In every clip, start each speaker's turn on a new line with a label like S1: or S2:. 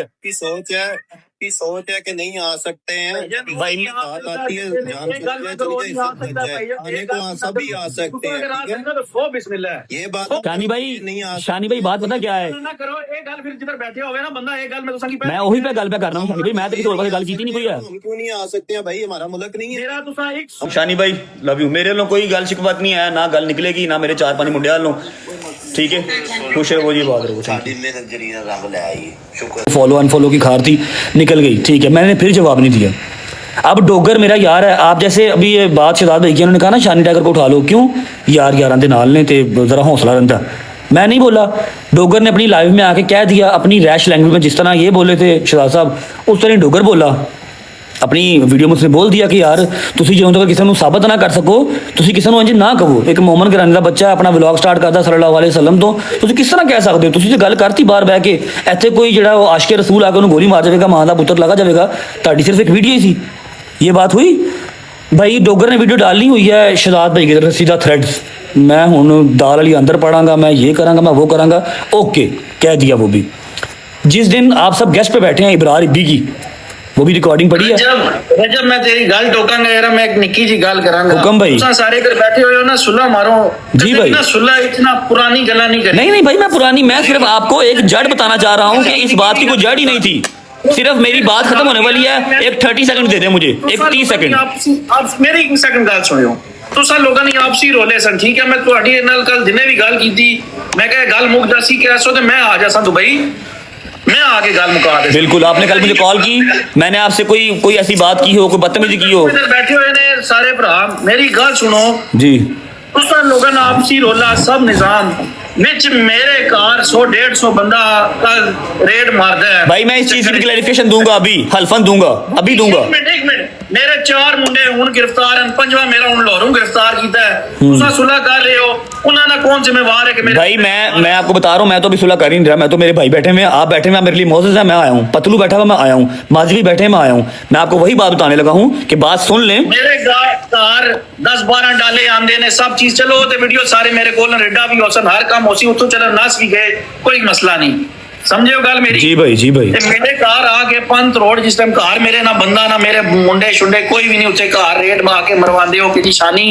S1: की सोच है कि नहीं आ सकते हैं भाई। बात आती है जान आने को सभी आ सकते हैं। ये बात
S2: शानी भाई
S1: नहीं आ
S2: शानी भाई बात पता क्या है,
S3: ना करो एक गल फिर जिधर बैठे हो ना बंदा एक गल में तो
S2: मैं वही पे गल पे कर रहा हूँ शानी भाई, मैं तो किसी और पासे गल की नहीं कोई है।
S1: हम क्यों नहीं आ सकते हैं भाई, हमारा मुल्क नहीं है।
S3: मेरा तुसा एक
S2: शानी भाई लव यू, मेरे लो कोई गल शिकवत नहीं है, ना गल निकलेगी ना मेरे 4-5 मुंडे लो, ठीक है खुश है वो जी बात रहो। फॉलो अनफॉलो की खार थी निकल गई, ठीक है मैंने फिर जवाब नहीं दिया। अब डोगर मेरा यार है, आप जैसे अभी ये बात शहजाद भाई की उन्होंने कहा ना शानी टाइगर को उठा लो, क्यों यार यारां दे नाल ने ते जरा हौसला रखता। मैं नहीं बोला, डोगर ने अपनी लाइव में आके कह दिया अपनी रैश लैंग्वेज में, जिस तरह ये बोले थे शहजाद साहब उस तरह डोगर बोला अपनी वीडियो में, उसने बोल दिया कि यार तुसी ਜਦੋਂ तक किसी को साबित ना कर सको तुसी किसी को इंज ना कहो। एक मोमन घराने का बच्चा अपना व्लॉग स्टार्ट करता सल्लल्लाहु अलैहि वसल्लम तो तुसी किस तरह कह सकते हो? तुसी तो गल करती बाहर बह के, ਇੱਥੇ कोई ਜਿਹੜਾ आशिक रसूल आके ਉਹਨੂੰ ਗੋਲੀ ਮਾਰ ਜਾਵੇਗਾ, ਮਾਂ ਦਾ ਪੁੱਤਰ लगा जाएगा, ਤੁਹਾਡੀ सिर्फ एक वीडियो ही थी। ये बात हुई भाई, डोगर ने वीडियो डालनी हुई है शहजाद भाई की तरफ सीधा थ्रेड्स, मैं हूँ दाल वाली अंदर पढ़ांगा, मैं ये करांगा, मैं वो करांगा, ओके कह दिया वो भी। जिस दिन आप सब गेस्ट पे बैठे हैं इब्रार इब्बी की, वो भी रिकॉर्डिंग पड़ी है।
S3: जब मैं तेरी गल टोकांगा यार, मैं एक निक्की जी गल करांगा।
S2: हुक्म भाई,
S3: तुसा सारे इधर बैठे हुए हो ना, सुलह मारो
S2: जी भाई।
S3: ना सुलह इतना पुरानी गला नहीं करी।
S2: नहीं भाई मैं पुरानी, मैं सिर्फ आपको एक जड़ बताना चाह रहा हूँ कि इस बात की कोई जड़ ही नहीं थी, सिर्फ मेरी बात खत्म होने वाली है। एक 30 सेकंड दे दे मुझे, एक 30 सेकंड।
S3: आप मेरी एक सेकंड गल सुनियो, तुसा लोगों ने आपसी रोले सन, ठीक है मैं ਤੁਹਾਡੀ ਨਾਲ कल दिने भी गल की थी, मैं कहा गल मुक जासी कि ऐसो तो मैं आ जासा दुबई, मैं आगे गल मुका दे।
S2: बिल्कुल, आपने कल मुझे कॉल की, मैंने आपसे कोई ऐसी बात की हो, कोई बदतमीजी की हो?
S3: इधर बैठे हुए ने सारे भरा, मेरी गल सुनो
S2: जी।
S3: तुसा लोगों ने आपसी रोला सब निजाम विच मेरे कार 100-150 बंदा कल रेड मारदा है
S2: भाई। मैं इस चीज की क्लैरिफिकेशन दूंगा, अभी हल्फन दूंगा, अभी दूंगा।
S3: एक मिनट मेरे 4 मुंडे हुन गिरफ्तार हैं, 5वां मेरा हुन लाहौरों गिरफ्तार कीता है, तुसा सुलह कर रहे हो, उन्होंने कौन जिम्मेवार है कि मेरे
S2: भाई मैं आपको बता रहा हूँ, मैं तो अभी सुलह कर ही नहीं रहा, मैं तो मेरे भाई बैठे हुए, आप बैठे हुए, मेरे लिए मोसेस है, मैं आया हूँ, पतलू बैठा हुआ मैं आया हूँ, माजवी बैठे मैं आया हूँ, मैं आपको वही बात बताने लगा हूँ कि बात सुन लें।
S3: मेरे कार 10-12 डाले आंदे ने सब चीज, चलो ते वीडियो सारे मेरे कोल रेडा भी होसन, हर काम होसी, उतो चलो नास भी गए, कोई मसला नहीं, समझे हो गल मेरी?
S2: जी भाई जी भाई।
S3: मेरे कार आके पंत रोड जिस टाइम कार मेरे ना बंदा ना मेरे मुंडे शुंडे कोई भी नहीं, उसे कार रेड मार के मरवांदे हो कि शानी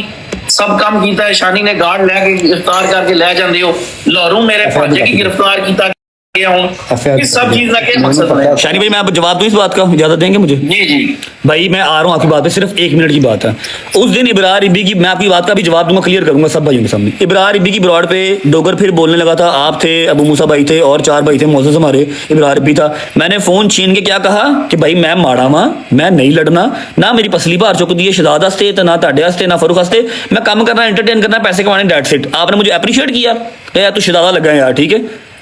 S3: सब काम कीता है, शानी ने गार्ड लेके गिरफ्तार करके ले जांदे हो, लाहौरों मेरे फौजी की गिरफ्तार कीता गया हूं, इस सब चीज का क्या मकसद है?
S2: शानी भाई मैं आप जवाब दूं इस बात का, इजाजत देंगे मुझे?
S3: जी जी
S2: भाई मैं आ रहा हूँ आपकी बात पे, सिर्फ 1 मिनट की बात है। उस दिन इब्रार इब्बी की, मैं आपकी बात का भी जवाब दूंगा, क्लियर करूंगा सब भाइयों के सामने। इब्रार इब्बी की ब्रॉड पे डोगर फिर बोलने लगा था, आप थे, अबू मूसा भाई थे और 4 भाई थे, मोसेस हमारे, इब्रार इब्बी था। मैंने फोन छीन के क्या कहा कि भाई मैं माड़ा वा, मैं नहीं लड़ना, ना मेरी पसली भार चुक दी है शहजाद वास्ते, ना ताडे वास्ते, ना फरूख वास्ते, मैं काम करना, एंटरटेन करना, पैसे कमाने, दैट्स इट। आपने मुझे अप्रिशिएट किया यार, तू शहजादा लगा है यार, ठीक है,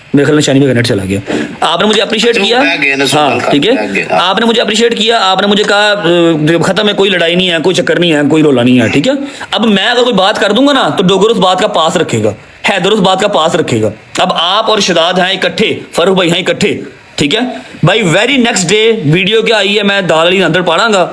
S2: मेरे ख्याल में शानी भाई का नेट चला गया। आपने मुझे अप्रिशिएट किया, हाँ ठीक है, आपने मुझे अप्रिशिएट किया, आपने मुझे कहा खत्म है, कोई लड़ाई नहीं है, कोई चक्कर नहीं है, कोई रोला नहीं है, ठीक है। अब मैं अगर कोई बात कर दूंगा ना तो डोगर उस बात का पास रखेगा, हैदर उस बात का पास रखेगा। अब आप और शहजाद हैं इकट्ठे, फरूख भाई हैं इकट्ठे, ठीक है भाई। वेरी नेक्स्ट डे वीडियो क्या आई है, मैं दाल वाली अंदर पाड़ांगा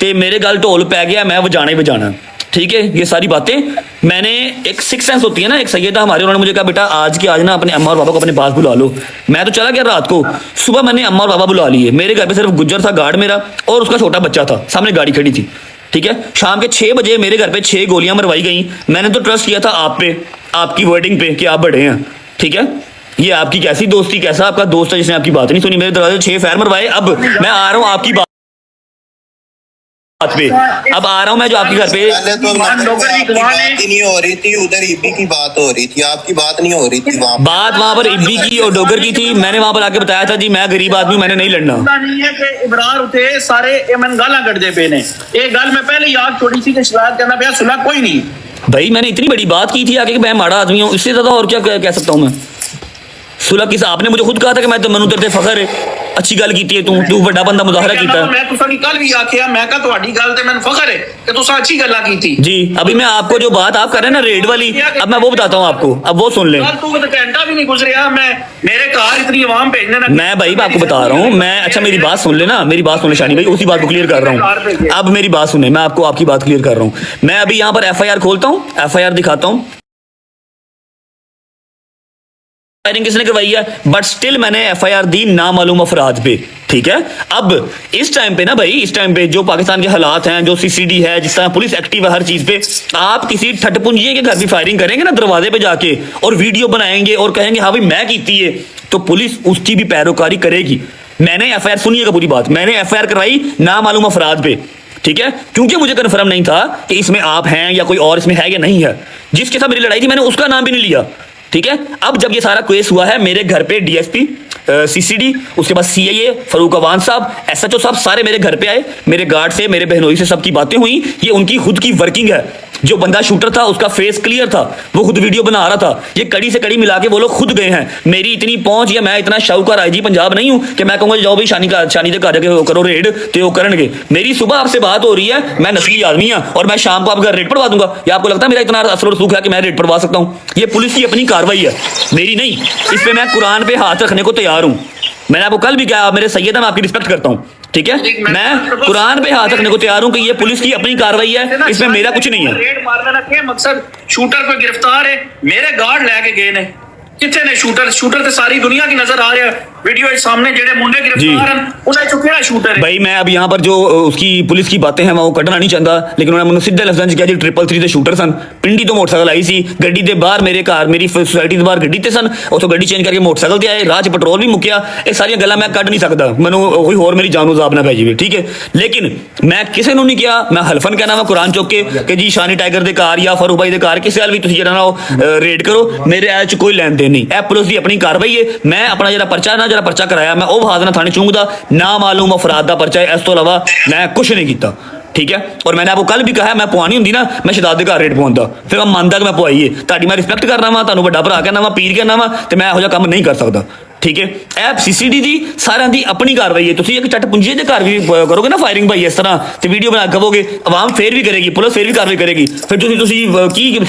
S2: तो मेरे गल ढोल पै गया, मैं बजाना ही बजाना, ठीक है। ये सारी बातें मैंने, एक 6 सेंस होती है ना, एक सैयदा हमारे, उन्होंने मुझे कहा बेटा आज के आज ना अपने अम्मा और पापा को अपने पास बुला लो। मैं तो चला गया रात को, सुबह मैंने अम्मा और पापा बुला लिए, मेरे घर पे सिर्फ गुज्जर था गार्ड मेरा और उसका छोटा बच्चा था, सामने गाड़ी खड़ी थी, ठीक है। शाम के 6 बजे मेरे घर पे 6 गोलियां मरवाई गई। मैंने तो ट्रस्ट किया था आप पे, आपकी वर्डिंग पे कि आप बड़े हैं, ठीक है। ये आपकी कैसी दोस्ती, कैसा आपका दोस्त है जिसने आपकी बात नहीं सुनी, मेरे दरवाजे 6 फायर मरवाए। अब मैं आ रहा हूँ आपकी बात पे, अब आ रहा हूं मैं जो आपके घर पे।
S1: पहले तो बात ही नहीं हो रही थी, उधर इब्बी की बात हो रही थी, आपकी बात नहीं हो रही थी।
S2: बात वहां पर इब्बी की और डोगर की थी। मैंने वहां पर आके बताया था जी मैं गरीब आदमी, मैंने नहीं लड़ना।
S3: नहीं है कि इब्रार उठे सारे मन गाला कटदे पे ने, एक गल मैं पहले याद थोड़ी सी कि शरारत करना पिया, सुलह कोई नहीं
S2: भाई। मैंने इतनी बड़ी बात की थी आगे कि मैं माड़ा आदमी हूँ, इससे ज्यादा और क्या कह सकता हूँ मैं? सुलह किस, आपने मुझे खुद कहा था कि मैं तो मनु तेरे ते फखर है, अच्छी गल की तू बड़ा बंदा मुजाहरा कीता।
S3: मैं तुसां कल भी आखिया, मैं कहा ਤੁਹਾਡੀ ਗੱਲ ਤੇ ਮੈਨੂੰ फखर है कि तुसां अच्छी गल्ला की थी।
S2: जी अभी मैं आपको जो बात आप कर रहे हैं ना रेड वाली, अब मैं वो बताता हूँ आपको, अब वो सुन लें।
S3: तू तो घंटा भी नहीं गुजरिया, मैं मेरे घर इतनी आवाम भेजने ना,
S2: मैं भाई मैं आपको बता रहा हूँ, मैं, अच्छा मेरी बात सुन लेना, मेरी बात सुन ले शानी भाई, उसी बात को क्लियर कर रहा हूँ। अब मेरी बात सुने, मैं आपको आपकी बात क्लियर कर रहा हूँ। मैं अभी यहाँ पर FIR खोलता हूँ, FIR दिखाता हूँ। फायरिंग किसने करवाई है, बट स्टिल मैंने एफआईआर दी नामालूम अफराद पे। ठीक है, अब इस टाइम पे ना भाई, इस टाइम पे जो पाकिस्तान के हालात हैं, जो सीसीडी है, जिस तरह पुलिस एक्टिव है हर चीज पे, आप किसी ठटपुंजिए के घर भी फायरिंग करेंगे ना दरवाजे पे जाके और वीडियो बनाएंगे और कहेंगे हाँ भाई मैं कीती है, तो पुलिस उसकी भी पैरोकारी करेगी। मैंने एफआईआर, सुनिएगा पूरी बात, मैंने एफआईआर करवाई नामालूम अफराद पे। ठीक है, क्योंकि मुझे कन्फर्म नहीं था कि इसमें आप हैं या कोई और इसमें है या नहीं है। जिसके साथ मेरी लड़ाई थी मैंने उसका नाम भी नहीं लिया। ठीक है, अब जब ये सारा केस हुआ है, मेरे घर पे डीएसपी, सीसीडी, उसके बाद सीआईए, फरूक अवान साहब, एसएचओ साहब सारे मेरे घर पे आए, मेरे गार्ड से, मेरे बहनोई से सबकी बातें हुई। ये उनकी खुद की वर्किंग है। जो बंदा शूटर था उसका फेस क्लियर था, वो खुद वीडियो बना रहा था। ये कड़ी से कड़ी मिला के वो लोग खुद गए हैं। मेरी इतनी पहुंच या मैं इतना शाहूकार आईजी पंजाब नहीं हूं कि मैं कहूंगा जाओ भाई शानी दे घर जाके करो रेड, तो वो करेंगे। मेरी सुबह आपसे बात हो रही है, मैं नस्ली आदमी हूं और मैं शाम को आपका रेड पड़वा दूंगा। या आपको लगता है मेरा इतना असर और सूख है कि मैं रेड पड़वा सकता हूं? ये पुलिस की अपनी कार्रवाई है, मेरी नहीं। इस पे मैं कुरान पे हाथ रखने को तैयार हूं। मैंने आपको कल भी कहा, आप मेरे सैयद हैं, मैं आपकी रिस्पेक्ट करता हूं। ठीक है, मैं कुरान पे हाथ रखने को तैयार हूं कि ये पुलिस की अपनी कार्रवाई है, इसमें मेरा कुछ नहीं है।
S3: रेड मारने का मकसद शूटर को गिरफ्तार है, मेरे गार्ड लेके गए ने, कितने ने शूटर ते सारी दुनिया की नजर आ रहा है। वीडियो सामने जेडे मुंडे गिरफ्तार हैं, उन्हें चुकेड़ा शूटर है।
S2: भाई मैं अब यहाँ पर जो उसकी पुलिस की बातें हैं मैं वो कटना नहीं चाहता, लेकिन उन्होंने मुझे सीधे लफ्ज़ां च कहा जी 333 ਦੇ ਸ਼ੂਟਰ ਸਨ। ਪਿੰਡੀ ਤੋਂ ਮੋਟਰਸਾਈਕਲ ਆਈ ਸੀ, ਗੱਡੀ ਦੇ ਬਾਹਰ ਮੇਰੇ ਘਰ ਮੇਰੀ सोसाइटी ਦੇ ਬਾਹਰ ਗੱਡੀ ਤੇ ਸਨ, ਉੱਥੋਂ ਗੱਡੀ ਚੇਂਜ ਕਰਕੇ ਮੋਟਰਸਾਈਕਲ ਤੇ ਆਏ, ਰਾਹ 'ਚ ਪੈਟਰੋਲ ਵੀ ਮੁੱਕਿਆ। ਇਹ ਸਾਰੀਆਂ ਗੱਲਾਂ ਮੈਂ ਕੱਢ ਨਹੀਂ ਸਕਦਾ, ਮੈਨੂੰ ਕੋਈ ਹੋਰ ਮੇਰੀ ਜਾਨ ਨੂੰ ਜ਼ਾਬ ਨਾ ਪੈ ਜਾਵੇ। ਠੀਕ ਹੈ, ਲੇਕਿਨ ਮੈਂ ਕਿਸੇ ਨੂੰ ਨਹੀਂ ਕਿਹਾ, ਮੈਂ ਹਲਫਨ ਕਹਿਣਾ ਵਾ ਕੁਰਾਨ ਚੁੱਕ ਕੇ ਕਿ ਜੀ ਸ਼ਾਨੀ ਟਾਈਗਰ ਦੇ ਘਰ ਜਾਂ ਫਾਰੂਕ ਭਾਈ ਦੇ ਘਰ ਕਿਸੇ ਵਾਲ ਵੀ ਤੁਸੀਂ ਜਿਹੜਾ ਨਾ ਉਹ ਰੇਡ ਕਰੋ, ਮੇਰੇ ਇਹ 'ਚ ਕੋਈ ਲੈਣ ਦੇਣ ਨਹੀਂ। ਇਹ ਪੁਲਿਸ ਦੀ ਆਪਣੀ कार्रवाई है। मैं अपना जरा पर्चा कराया मैं वो बहा देना थाने चूंगा, ना मालूम अफराद का पर्चा है, इस तो इलावा मैं कुछ नहीं किया। ठीक है, और मैंने आपको कल भी कहा मैं पवानी होंगी ना, मैं शहजाद के घर रेट पवाता, फिर मैं मानता कि मैं पवाई है। ताड़ी मैं रिस्पेक्ट करना वा, तुहानू वड्डा भरा कहना वा, पीर कहना वा, तो मैं यहो जिहा काम नहीं कर सकता। ठीक है, ऐप सीसीडी दी सारिਆਂ ਦੀ अपनी कार्रवाई है। तुसीं एक चट पुंजिए ਦੇ घर भी करोगे ना फायरिंग भाई इस तरह ਤੇ ਵੀਡੀਓ ਬਣਾ ਕੇ ਕਹੋਗੇ, ਆਵਾਮ ਫੇਰ ਵੀ ਕਰੇਗੀ, ਪੁਲਿਸ ਫੇਰ ਵੀ ਕਾਰਵਾਈ ਕਰੇਗੀ। ਫਿਰ ਤੁਸੀਂ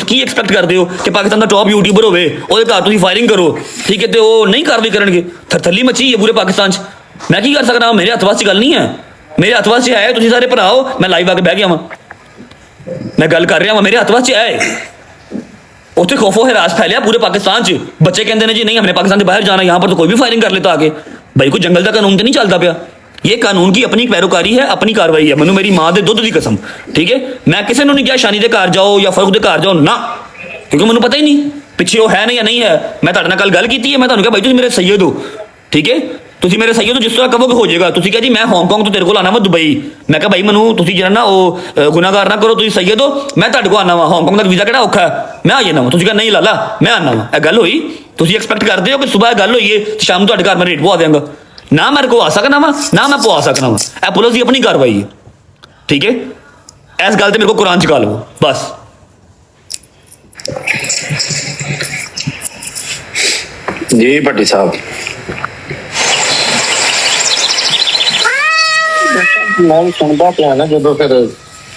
S2: ਕੀ ਐਕਸਪੈਕਟ ਕਰਦੇ ਹੋ ਕਿ ਪਾਕਿਸਤਾਨ ਦਾ ਟੌਪ ਯੂਟਿਊਬਰ ਹੋਵੇ, ਉਹਦੇ ਘਰ ਤੁਸੀਂ ਫਾਇਰਿੰਗ ਕਰੋ, ਠੀਕ ਹੈ, ਤੇ ਉਹ ਨਹੀਂ ਕਾਰਵਾਈ ਕਰਨਗੇ? ਥਰਥੱਲੀ ਮੱਚੀ ਹੈ ਪੂਰੇ ਪਾਕਿਸਤਾਨ 'ਚ। ਮੈਂ ਕੀ ਕਰ ਸਕਦਾ? ਮੇਰੇ ਹੱਥ ਵਾਸ 'ਚ ਗੱਲ ਨਹੀਂ ਹੈ, ਮੇਰੇ ਹੱਥ ਵਾਸ 'ਚ ਹੈ। ਤੁਸੀਂ ਸਾਰੇ ਭਰਾ ਹੋ, ਮੈਂ ਲਾਈਵ ਆ ਕੇ ਬਹਿ ਗਿਆ ਵਾਂ, ਮੈਂ ਗੱਲ ਕਰ ਰਿਹਾ ਵਾਂ, ਮੇਰੇ ਹੱਥ ਵਾਸ 'ਚ ਹੈ। ਉੱਥੇ खौफो हिरास फैलिया पूरे पाकिस्तान च। बच्चे कहते हैं जी नहीं हमने पाकिस्तान से बाहर जाना, यहाँ पर तो कोई भी फायरिंग कर लेता आगे। भाई कोई जंगल का कानून तो नहीं चलता पाया? ये कानून की अपनी पैरोकारी है, अपनी कार्रवाई है। मैनू मेरी माँ के दुध की कसम, ठीक है, मैं किसी ने नहीं कहा शानी के घर जाओ या फरूक के घर जाओ ना, क्योंकि मैनू पता ही नहीं पिछे वो है नहीं या नहीं है। मैं तुहाडे नाल कल गल की है, मैं तुहानू कहा भाई तुसीं मेरे सैयद हो, ठीक है, ਤੁਸੀਂ ਮੇਰੇ ਸਹੀ ਹੋ, ਜਿਸ ਤਰ੍ਹਾਂ ਕਹੋਗੇ ਹੋ ਜਾਏਗਾ। ਤੁਸੀਂ ਕਿਹਾ ਜੀ ਮੈਂ ਹਾਂਗਕਾਂਗ ਤੋਂ ਤੇਰੇ ਕੋਲ ਆਣਾ ਵਾ ਦੁਬਈ। ਮੈਂ ਕਿਹਾ ਭਾਈ ਮੈਨੂੰ ਤੁਸੀਂ ਜਿਹੜਾ ਨਾ ਉਹ ਗੁਨਾਹਗਾਰ ਨਾ ਕਰੋ, ਤੁਸੀਂ ਸਹੀ ਹੋ, ਮੈਂ ਤੁਹਾਡੇ ਕੋਲ ਆਣਾ ਵਾ। ਹਾਂਗਕਾਂਗ ਦਾ ਵੀਜ਼ਾ ਕਿਹੜਾ ਔਖਾ ਹੈ, ਮੈਂ ਆ ਜਾਣਾ ਵਾ। ਤੁਸੀਂ ਕਿਹਾ ਨਹੀਂ ਲਾਲਾ ਮੈਂ ਆਣਾ ਵਾ। ਇਹ ਗੱਲ ਹੋਈ? ਤੁਸੀਂ ਐਕਸਪੈਕਟ ਕਰਦੇ ਹੋ ਕਿ ਸਵੇਰ ਗੱਲ ਹੋਈ ਹੈ ਤੇ ਸ਼ਾਮ ਨੂੰ ਤੁਹਾਡੇ ਘਰ ਮੈਂ ਰੇਟ ਪਵਾ ਦਿਆਂਗਾ? ਨਾ ਮੇਰੇ ਕੋਲ ਆ ਸਕਣਾ ਵਾ, ਨਾ ਮੈਂ ਪਵਾ ਸਕਣਾ ਵਾ। ਇਹ ਪੁਲਿਸ ਦੀ ਆਪਣੀ ਕਾਰਵਾਈ ਹੈ, ਠੀਕ ਹੈ। ਇਸ ਗੱਲ ਤੇ ਮੇਰੇ ਕੋਲ ਕੁਰਾਨ ਚੁਕਾ ਲਵੋ ਬਸ।
S4: ਜੀ ਭੱਟੀ ਸਾਹਿਬ,
S1: मैं सुनता पिया ना जो फिर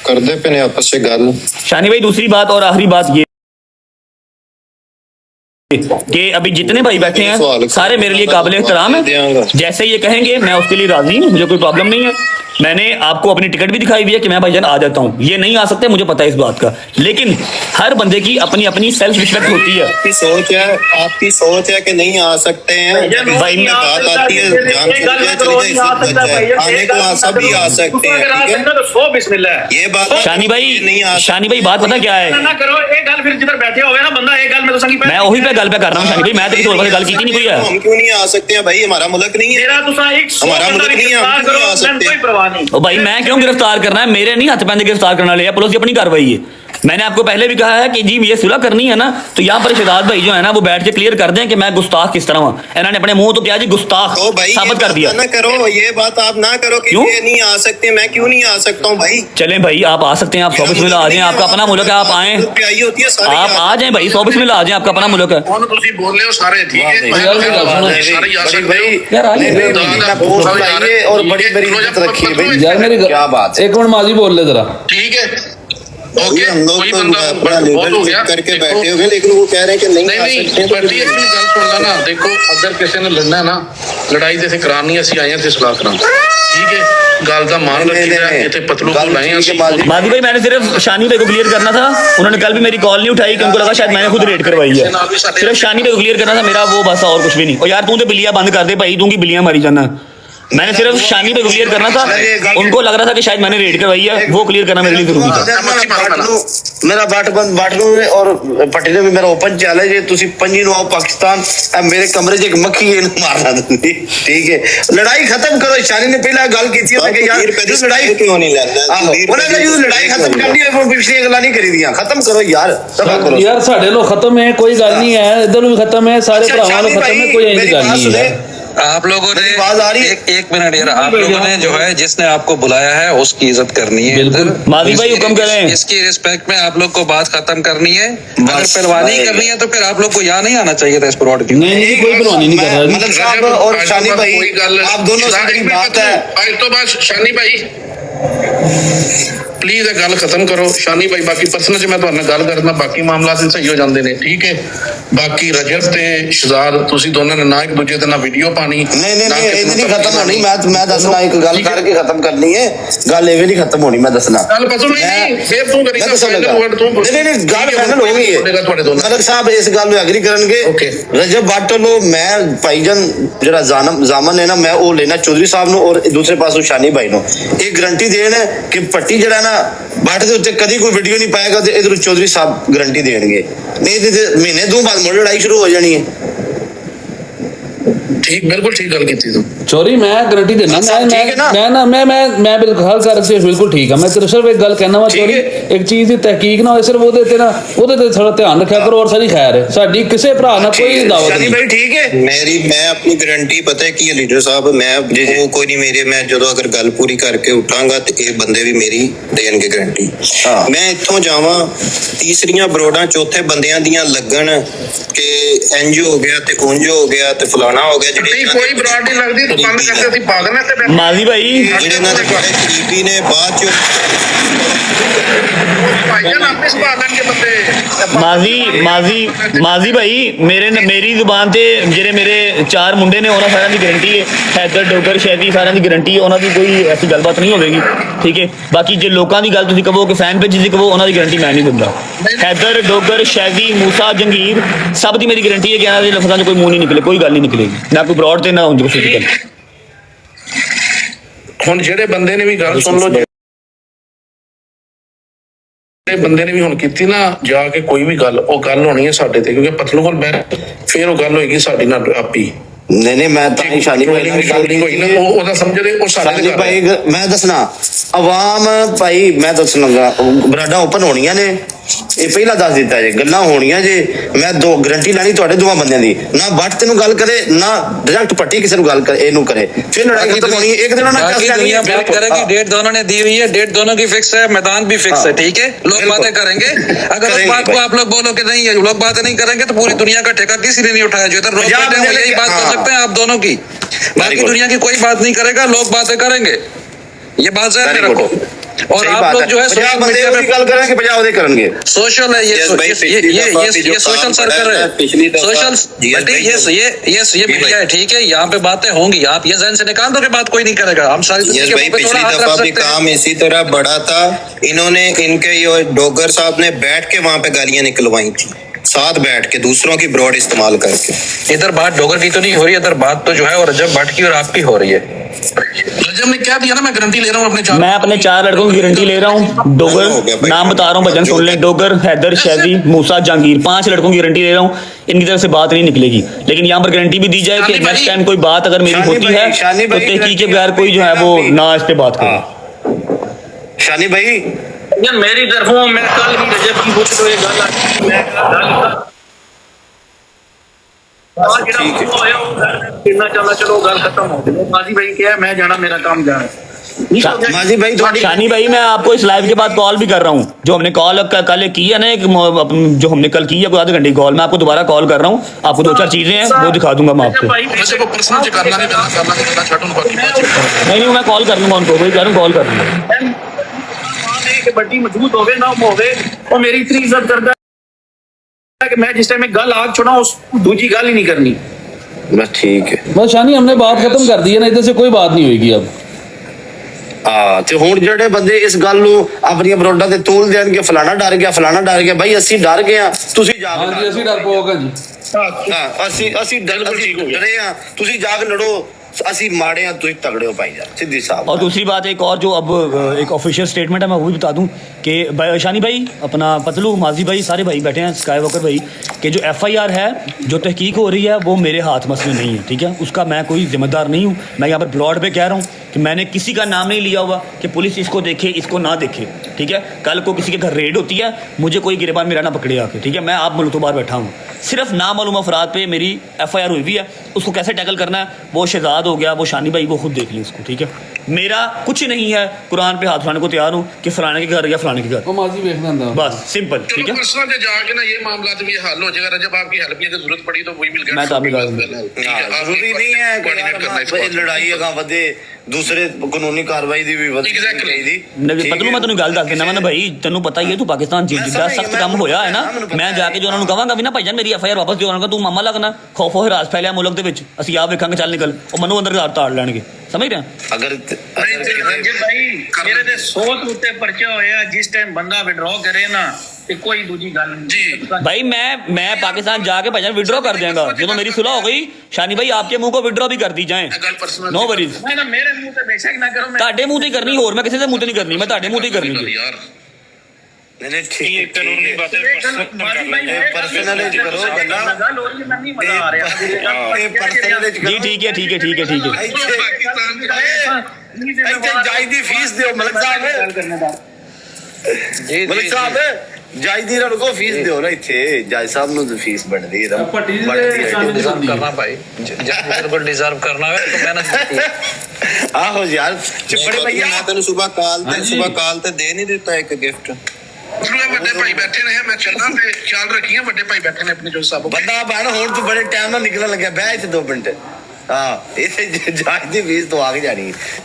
S1: करते पे ने आपस से गल।
S2: शानी भाई दूसरी बात और आखिरी बात ये कि अभी जितने भाई बैठे हैं सारे मेरे लिए काबिल एहतराम है। जैसे ये कहेंगे मैं उसके लिए राजी हूँ, मुझे कोई प्रॉब्लम नहीं है। मैंने आपको अपनी टिकट भी दिखाई हुई है कि मैं भाईजान आ जाता हूँ। ये नहीं आ सकते, मुझे पता है इस बात का, लेकिन हर बंदे की अपनी अपनी सेल्फ रिस्पेक्ट होती है।
S1: आपकी सोच है कि नहीं आ सकते हैं। भाई में बात आती है जान आने को सभी आ सकते हैं। ये बात
S2: शानी भाई बात पता क्या है,
S3: ना करो एक गल फिर जिधर बैठे होवे ना बंदा एक गल में तो संगी
S2: मैं वही पे गल पे कर रहा हूँ। शानी भाई मैं तो किसी और पासे गल की नहीं कोई है।
S1: हम क्यों नहीं आ सकते हैं भाई? हमारा मुल्क नहीं है,
S3: मेरा तुसा एक
S1: हमारा मुल्क नहीं है, हम क्यों नहीं आ सकते?
S3: कोई परवाह नहीं।
S2: ओ भाई मैं क्यों गिरफ्तार करना है? मेरे नहीं हाथ पैंदे गिरफ्तार करना ले, पुलिस की अपनी कार्रवाई है। मैंने आपको पहले भी कहा है कि जी ये सुलह करनी है ना, तो यहाँ पर शहजाद भाई जो है ना वो बैठ के क्लियर कर दें कि मैं गुस्ताख किस तरह हूँ। इन्होंने अपने मुंह तो क्या जी गुस्ताख
S1: तो भाई
S2: साबित कर दिया।
S1: ना करो ये बात, आप ना करो कि ये नहीं आ सकते। मैं क्यों नहीं आ सकता हूँ भाई?
S2: चलें भाई आप आ सकते हैं, आप 100 बिस्मिल्लाह आ जाएं, आपका अपना मुल्क है, आप आए, आप आ जाएं भाई, 100 बिस्मिल्लाह आ जाएं, आपका अपना मुल्क है।
S5: ਤੁਸੀਂ ਬੋਲੇ ਹੋ ਸਾਰੇ ਠੀਕ ਹੈ ਸਾਰੇ ਯਾਰ ਸਕਦੇ हो
S1: और बड़ी बड़ी इज्जत रखी है भाई।
S6: यार मेरी
S1: क्या बात है?
S6: एक मिनट माजी बोल ले जरा।
S5: ठीक है
S1: ओके, हम लोग
S5: कोई
S1: तो
S5: बंदा
S1: अपना
S5: बहुत
S1: लेवल
S5: हो गया
S1: चेक करके बैठे हुए, लेकिन वो कह रहे हैं कि नहीं आ
S5: नहीं
S1: सकते।
S5: बड़ी अपनी गल सुन ला ना। देखो अगर किसी ने लड़ना है ना, लड़ाई तो करानी, असं आए थे सलाह करा, ठीक है। ਗੱਲ ਦਾ ਮਾਨ ਰੱਖੀਦਾ ਇੱਥੇ ਪਤਲੂ को लाए हैं ਅਸੀਂ।
S2: माजी भाई मैंने सिर्फ शानी भाई को क्लियर करना था, उन्होंने कल भी मेरी कॉल नहीं उठाई कि उनको लगा शायद मैंने खुद रेड करवाई है। सिर्फ शानी भाई को क्लियर करना था मेरा, वो बस और कुछ भी नहीं। और यार तू तो बिल्लियां बंद कर दे भाई, तू की बिल्लियां मारी जाना। मैंने सिर्फ शानी भाई को क्लियर करना था, उनको लग रहा था कि शायद मैंने रेड करवाई है, वो क्लियर करना मेरे लिए जरूरी था।
S1: मेरा बाट नु और पट्टी ने भी मेरा ओपन चैलेंज है, तुसी पंजी नु आओ पाकिस्तान, मेरे कमरे च एक मक्खी है मारना तुसी, ठीक है। लड़ाई खत्म करो। शानी ने पहला गल की थी कि यार लड़ाई क्यों नहीं लड़ना, उन्होंने कहा जो लड़ाई खत्म करनी है वो पिछली गल्लां नहीं करी दियां, खत्म करो यार, सब करो
S6: यार साढ़े लो खत्म है, कोई गल नहीं है, इधर भी खत्म है, सारे भरावां लो खत्म है, कोई ऐसी गल नहीं है।
S7: आप लोगों ने
S1: आवाज आ रही है?
S7: एक मिनट यार, आप लोगों ने जो है जिसने आपको बुलाया है उसकी इज्जत करनी है।
S6: बिल्कुल।
S2: माजी भाई हुक्म करें।
S7: इसकी रिस्पेक्ट में आप लोग को बात खत्म करनी है। अगर पहलवानी करनी है तो फिर आप लोग को यहाँ नहीं आना चाहिए था इस प्लॉट की।
S6: नहीं कोई परवानी नहीं कर रहा।
S1: मतलब साहब और शानी भाई आप दोनों से मेरी बात है,
S5: आज तो बस शानी भाई प्लीज गल खत्म करो। शानी भाई बाकी पर्सनल च मैं तुहाडे नाल गल करना, बाकी मामला से सही हो जाते हैं, ठीक है। बाकी रजब ते शहजाद तुसी दोनों ने ना एक दूजे ते ना वीडियो पानी
S1: नहीं नहीं खत्म होनी। मैं दसना एक गल करके खत्म करनी है, गल एवे नहीं खत्म होनी, मैं दसना
S5: गल पसंद नहीं फिर तू करी
S1: नहीं गल फाइनल हो गई है। मलक साहब इस गल में एग्री करनगे। रजब भट्ट लो मैं भाईजान जरा जामन है ना, मैं वो लेना चौधरी साहब नु और दूसरे पासों शानी भाई नु एक गारंटी देन कि पट्टी जरा ना भट्ट दे उत्ते कदी कोई वीडियो नहीं पाएगा ते इधर चौधरी साहब गारंटी देंगे, नहीं ते महीने दो बाद मुड़ लड़ाई शुरू हो जानी है।
S5: ठीक बिल्कुल ठीक गल कीती तू
S6: चोरी मैं गारंटी देना, मैं बिल्कुल हर कर से बिल्कुल ठीक है। मैं तेरे सिर्फ एक गल कहना वा चोरी, एक चीज की तहकीक ना हो सिर्फ वो ते ना ओदे ते थोड़ा ध्यान रखा करो और सारी खैर है साडी किसी भरा ना कोई दावत
S1: शानी
S6: नहीं।
S1: भाई ठीक है
S8: मैं अपनी गारंटी पता है कि लीडर साहब मैं वो कोई नहीं मेरे, मैं जो अगर गल पूरी करके उठांगा तो ये बंदे भी मेरी देंगे गारंटी। मैं इत्थों जावां तीसरियां बरोडां चौथे बंदियां दियां लगन के इंज हो गया ते उंज हो गया ते फलाना हो गया,
S5: कोई ब्रांड नहीं लगती तो बंद करते सी पागल है ते
S2: माजी भाई
S8: ਜਿਹੜੇ ਇਹਨਾਂ ਦੇ ਬੜੇ ਕਰੀਬੀ ਨੇ ਬਾਅਦ ਚ
S5: भाईजान आपने संभालन के बंदे
S2: माजी भाई मेरी जुबान ते ਜਿਹੜੇ ਮੇਰੇ ਚਾਰ ਮੁੰਡੇ ਨੇ ਉਹਨਾਂ ਸਾਰਿਆਂ ਦੀ ਗਾਰੰਟੀ ਹੈ। ਹੈਦਰ ਡੋਗਰ ਸ਼ੈਦੀ ਸਾਰਿਆਂ ਦੀ ਗਾਰੰਟੀ ਹੈ, ਉਹਨਾਂ ਦੀ ਕੋਈ ਐਸੀ ਗੱਲਬਾਤ ਨਹੀਂ ਹੋਵੇਗੀ, ਠੀਕ ਹੈ। ਬਾਕੀ ਜੇ ਲੋਕਾਂ ਦੀ ਗੱਲ ਤੁਸੀਂ ਕਹੋ ਕਿ ਫੈਨ ਪੇਜ ਦੀ ਕਹੋ, ਉਹਨਾਂ ਦੀ ਗਾਰੰਟੀ ਮੈਂ ਨਹੀਂ ਦਿੰਦਾ। ਹੈਦਰ ਡੋਗਰ ਸ਼ੈਦੀ ਮੂਸਾ ਜੰਗੀਰ ਸਭ ਦੀ ਮੇਰੀ ਗਾਰੰਟੀ ਹੈ ਕਿ ਇਹਨਾਂ ਦੇ ਲਫ਼ਜ਼ਾਂ 'ਚ ਕੋਈ ਮੂੰਹ ਨਹੀਂ ਨਿਕਲੇ, ਕੋਈ ਗੱਲ ਨਹੀਂ ਨਿਕਲੇਗੀ, ਨਾ ਕੋਈ ਬਰੋਡ ਤੇ ਨਾ ਉਂਝ ਕੋਈ ਫਿਜ਼ੀਕਲ।
S5: ਹੁਣ ਜਿਹੜੇ ਬੰਦੇ ਨੇ ਵੀ ਗੱਲ ਸੁਣ ਲਓ, ਬੰਦੇ ਨੇ ਵੀ ਹੁਣ ਕੀਤੀ ਨਾ ਜਾ ਕੇ ਕੋਈ ਵੀ ਗੱਲ ਉਹ ਗੱਲ ਹੋਣੀ ਹੈ ਸਾਡੇ ਤੇ, ਕਿਉਂਕਿ ਪਤਲੂ ਕੋਲ ਬਹਿ ਫਿਰ ਉਹ ਗੱਲ ਹੋਏਗੀ ਸਾਡੀ ਨਾਲ ਆਪੀ।
S1: नहीं मैं ताई शानी भाई
S5: ਹੋਈ ਨਾ ਉਹ ਉਹਦਾ ਸਮਝਦੇ ਉਹ ਸਾਡੇ
S1: शानी
S5: ਦੇ ਘਰ
S1: भाई मैं दसना आवाम भाई मैं दस लगा बराडा ओपन होनियां ने, ये पहला दस दिता जे गल्लां होनियां जे। मैं दो गारंटी लानी तुहाडे दोवां बंदियां दी, ना बट तेनू गल करे ना डायरेक्ट पट्टी किसी नू गल करे एनू करे, फिर लड़ाई खत्म होनी है। एक दिन उन्होंने
S7: बाकी दुनिया बात करेगी, डेट दोनों ने दी हुई है, डेट दोनों की फिक्स है, मैदान भी फिक्स है, ठीक है। लोग बातें करेंगे, अगर उस बात को आप लोग बोलो कि नहीं लोग बातें नहीं करेंगे तो पूरी दुनिया का ठेका किसी ने नहीं उठाया। जो इधर लोग बैठे हैं वो यही बात कर सकते हैं आप दोनों की, बाकी दुनिया की कोई बात नहीं करेगा, लोग बातें करेंगे, ये बात ज़हन में रखो। और आप लोग जो है सोशल मीडिया पे
S1: गल करेंगे 50 ओदे करेंगे,
S7: सोशल है ये सोशल सर्कल है, सोशल ये मीडिया है, ठीक है। यहाँ पे बातें होंगी, आप ये जहन से निकाल दो कि बात कोई नहीं करेगा, हम सारी दुनिया के ऊपर थोड़ा हाथ रख
S8: भी
S7: सकते हैं।
S8: काम इसी तरह बड़ा था, इन्होंने इनके ये डोगर साहब ने बैठ के वहां पे गालियां निकलवाई थी, साथ बैठ के दूसरों की ब्रॉड इस्तेमाल करके।
S7: इधर बात डोगर की तो नहीं हो रही, इधर बात तो जो है और रजब भट्ट की और आपकी हो रही है।
S5: रजब ने क्या दिया ना, मैं गारंटी ले रहा हूँ अपने
S2: मैं अपने चार लड़कों की गारंटी ले रहा हूँ। डोगर नाम बता रहा हूँ, भजन सुन लें, डोगर हैदर शैदी मूसा जहांगीर, 5 लड़कों की गारंटी ले रहा हूँ। इनकी तरफ से बात नहीं निकलेगी, लेकिन यहाँ पर गारंटी भी दी जाए कि नेक्स्ट टाइम कोई बात अगर मेरी होती है तो तहकीक के बगैर कोई जो है वो ना इस पे बात करे।
S1: शानी भाई
S3: यार मेरी तरफों मैं कल भी रजब की पूछ तो ये गल आ मैं गल और जेड़ा होया वो कितना चलो गल खत्म हो गई। माजी भाई क्या है, मैं जाना मेरा काम जाना।
S1: माजी भाई
S2: शानी भाई मैं आपको इस लाइव के बाद कॉल भी कर रहा हूँ, जो हमने कॉल कल की है ना, जो हमने कल की है कोई आधे घंटे की कॉल, मैं आपको दोबारा कॉल कर रहा हूँ। आपको 2-4 चीजें हैं वो दिखा दूंगा मैं आपको। नहीं मैं कॉल कर लूंगा उनको, वही कह रहा हूँ कॉल कर लूंगा।
S3: बड़ी मजबूत होवे ना होवे वो मेरी इतनी इज्जत करता है कि मैं जिस टाइम में गल आग छोड़ा उस दूसरी गल ही नहीं करनी।
S1: बस ठीक है,
S6: बस शानी हमने बात खत्म कर दी है ना, इधर से कोई बात नहीं होगी अब।
S1: ਹਾਂ ਤੇ ਹੁਣ ਜਿਹੜੇ ਬੰਦੇ ਇਸ ਗੱਲ ਨੂੰ ਆਪਣੀਆਂ ਬਰੋਡਾਂ ਤੇ ਤੋਲ ਦੇਣਗੇ, ਫਲਾਣਾ ਡਰ ਗਿਆ ਭਾਈ, ਅਸੀਂ ਡਰ ਗਏ ਆ, ਤੁਸੀਂ ਜਾ ਕੇ
S6: ਹਾਂਜੀ ਅਸੀਂ ਡਰਪੋਕ ਹਾਂ ਜੀ।
S1: ਹਾਂ ਅਸੀਂ ਡਰੇ ਆ, ਤੁਸੀਂ ਜਾ ਕੇ ਲੜੋ, ਅਸੀਂ माड़े हैं, तुम तगड़े हो भाईजान, सीधी साहब।
S2: और दूसरी बात एक और जो अब एक ऑफिशियल स्टेटमेंट है, मैं वो भी बता दूं कि शानी भाई, अपना पतलू, माजी भाई, सारे भाई बैठे हैं, स्काई वॉकर भाई, कि जो FIR है, जो तहकीक हो रही है, वो मेरे हाथ मसले नहीं है, ठीक है, उसका मैं कोई जिम्मेदार नहीं हूँ। मैं यहाँ पर ब्रॉड पे कह रहा हूँ कि मैंने किसी का नाम नहीं लिया हुआ कि पुलिस इसको देखे इसको ना देखे, ठीक है। कल को किसी के घर रेड होती है, मुझे कोई गिरबान मेरा ना पकड़े आके, ठीक है। मैं आप मुल्क तो बाहर बैठा हूँ, सिर्फ नामालूम अफराद पे मेरी FIR हुई हुई है, उसको कैसे टैकल करना है वो शहजाद हो गया, वो शानी भाई, वो खुद देख ली उसको, ठीक है। मेरा कुछ नहीं है, कुरान पे हाथ उठाने को तैयार हूँ कि फलाने के घर या फलाने के घर,
S6: ਉਹ ਮਾਜੀ ਵੇਖਦਾ ਹੁੰਦਾ
S2: बस सिंपल, ठीक
S5: चलो
S2: है।
S5: पर्सनल पे जाके ना ये मामला भी हल हो जाएगा। जब आपकी हेल्प की जरूरत पड़ी तो वही मिल गया।
S2: मैं तो आपकी बात
S1: जरूरी नहीं है
S5: कोऑर्डिनेट करना इस बात
S1: लड़ाई अगा वधे, दूसरे कानूनी कार्रवाई दी भी वधी
S2: ਪਤਲੂ ਮੈਂ ਤੈਨੂੰ ਗੱਲ ਦੱਸ ਦਿੰਦਾ ਮੈਂ ਭਾਈ, ਤੈਨੂੰ ਪਤਾ ਹੀ ਹੈ ਤੂੰ ਪਾਕਿਸਤਾਨ ਜਿੱਦਾਂ ਸਖਤ ਕੰਮ ਹੋਇਆ ਹੈ ਨਾ, ਮੈਂ ਜਾ ਕੇ ਜੋ ਉਹਨਾਂ ਨੂੰ ਕਹਾਂਗਾ ਵੀ ਨਾ ਭਾਈਜਾਨ ਮੇਰੀ FIR ਵਾਪਸ ਦਿਓ, ਉਹਨਾਂ ਨੂੰ ਤੂੰ ਮਾਮਾ ਲੱਗਣਾ, ਖੌਫੋ ਹਿਰਾਸ ਫੈਲਿਆ ਮੁਲਕ ਦੇ ਵਿੱਚ, ਅਸੀਂ ਆਪ ਵੇਖਾਂਗੇ, ਚੱਲ ਨਿਕਲ, ਉਹ ਮੈਨੂੰ ਅੰਦਰ ਘਰ ਤਾੜ ਲੈਣਗੇ, ਸਮਝ ਰਹੇ
S1: अगर
S3: रंजित भाई मेरे ते 100 ਤੋਂ ਉੱਤੇ ਪਰਚਾ ਹੋਇਆ, ਜਿਸ ਟਾਈਮ ਬੰਦਾ ਵਿਡਰਾਅ ਕਰੇ ਨਾ ਤੇ ਕੋਈ ਦੂਜੀ ਗੱਲ ਨਹੀਂ
S2: भाई। मैं पाकिस्तान जाके भाईजान विड्रॉ कर देंगे, जो मेरी सुलह हो गई शानी भाई, आपके मुंह को विड्रॉ भी कर दी जाए, नो वरीज।
S3: ਮੈਂ ਨਾ ਮੇਰੇ ਮੂੰਹ ਤੇ ਬੇਸ਼ੱਕ ਨਾ ਕਰੋ, ਮੈਂ
S2: ਤੁਹਾਡੇ ਮੂੰਹ ਤੇ ਹੀ ਕਰਨੀ, ਹੋਰ ਮੈਂ ਕਿਸੇ ਦੇ ਮੂੰਹ ਤੇ ਨਹੀਂ ਕਰਨੀ, ਮੈਂ ਤੁਹਾਡੇ ਮੂੰਹ ਤੇ ਹੀ ਕਰਨੀ ਹੈ।
S5: यार
S1: नहीं ठीक कानूनी बातें
S3: पर्सनली करो, ਗੱਲ ਹੋ ਰਹੀ ਹੈ, ਮੈਂ ਨਹੀਂ ਮਜ਼ਾ ਆ ਰਿਹਾ
S2: जी ठीक है ठीक है ठीक है ठीक है।
S1: जायदी फीस दियो मलिक साहब, मलिक साहब जायदी रन को फीस दियो ना, इथे जज साहब नु फीस बढ़दी है,
S6: ਪੱਟੀ ਦੀ
S7: डिजर्व करना भाई, जब मेरे को डिजर्व करना है तो मेहनत करती है।
S1: आहो यार बड़े भैया,
S8: ਮੈਂ ਤੈਨੂੰ ਸਵੇਰ ਕਾਲ ਤੇ ਦੇ ਨਹੀਂ ਦਿੱਤਾ ਇੱਕ ਗਿਫਟ।
S5: चलो बड़े भाई बैठे ने, मैं चलना पे ख्याल रखिए, बड़े भाई बैठे ने अपने जो साहब
S1: बंदा बहन हुन तू बड़े टाइम ਨਾਲ ਨਿਕਲਣ ਲੱਗਿਆ, ਬਹਿ ਇੱਥੇ 2 ਮਿੰਟ। ਹਾਂ ਇਥੇ ਜੱਜ ਦੀ ਫੀਸ ਤੋਂ ਆ ਕੇ ਜਾਣੀ।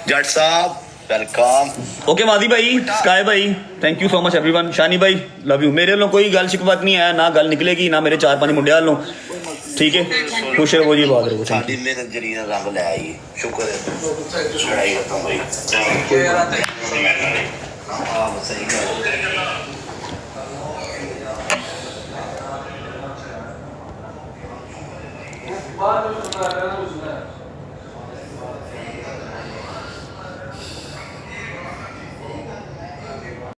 S1: जज साहब वेलकम।
S2: ओके मादी भाई, स्काई भाई, thank you so much everyone. शानी भाई लव यू। मेरे वालों कोई गल शिकवत नहीं है, ना गल निकलेगी, ना मेरे 4-5 मुंडे वालों, ठीक है। खुश रहो जी, बात रहो।
S1: ਸਾਡੀ ਮਿਹਨਤ ਜਰੀ ਦਾ ਰੰਗ ਲੈ ਆਈ, ਸ਼ੁਕਰ ਹੈ ਲੜਾਈ ਖਤਮ ਹੋਈ। ਹਾਂ ਸਹੀ ਗੱਲ।
S6: ਬਾਅਦ ਵਿੱਚ